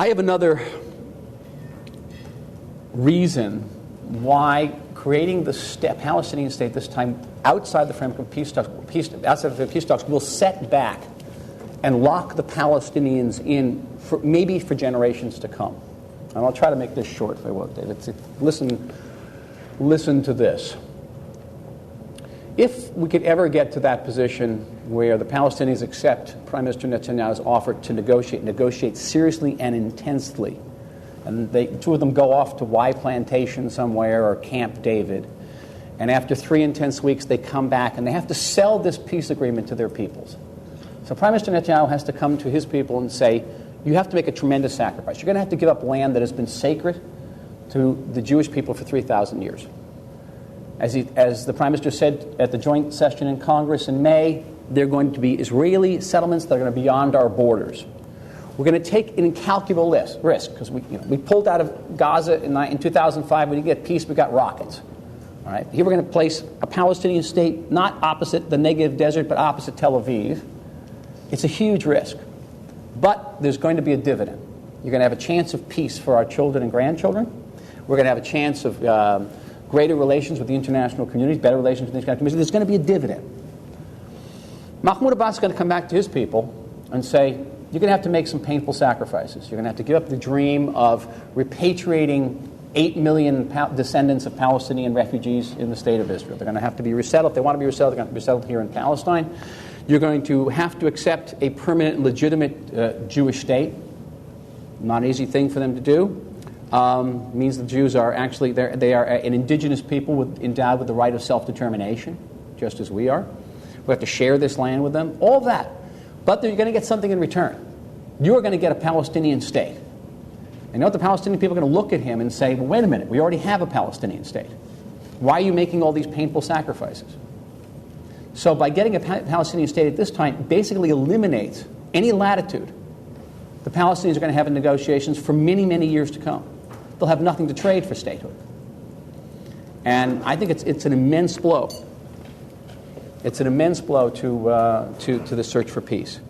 I have another reason why creating the Palestinian state this time outside the framework of peace talks will set back and lock the Palestinians in maybe for generations to come. And I'll try to make this short if I will, David. Listen to this. If we could ever get to that position where the Palestinians accept Prime Minister Netanyahu's offer to negotiate seriously and intensely, and two of them go off to Y Plantation somewhere or Camp David, and after 3 intense weeks they come back and they have to sell this peace agreement to their peoples. So Prime Minister Netanyahu has to come to his people and say, you have to make a tremendous sacrifice. You're going to have to give up land that has been sacred to the Jewish people for 3,000 years. As the Prime Minister said at the joint session in Congress in May, they're going to be Israeli settlements that are going to be beyond our borders. We're going to take an incalculable risk because we pulled out of Gaza in 2005. We didn't get peace, we got rockets. All right? Here we're going to place a Palestinian state not opposite the Negev desert but opposite Tel Aviv. It's a huge risk. But there's going to be a dividend. You're going to have a chance of peace for our children and grandchildren. We're going to have a chance of greater relations with the international communities, better relations with the international communities. There's going to be a dividend. Mahmoud Abbas is going to come back to his people and say, you're going to have to make some painful sacrifices. You're going to have to give up the dream of repatriating 8 million descendants of Palestinian refugees in the state of Israel. They're going to have to be resettled. If they want to be resettled, they're going to be resettled here in Palestine. You're going to have to accept a permanent, legitimate Jewish state. Not an easy thing for them to do. Means the Jews are actually, they are an indigenous people endowed with the right of self-determination, just as we are. We have to share this land with them. All that. But you're going to get something in return. You are going to get a Palestinian state. And you know what? The Palestinian people are going to look at him and say, well, wait a minute, we already have a Palestinian state. Why are you making all these painful sacrifices? So by getting a Palestinian state at this time basically eliminates any latitude the Palestinians are going to have in negotiations for many, many years to come. They'll have nothing to trade for statehood. And I think it's an immense blow. It's an immense blow to the search for peace.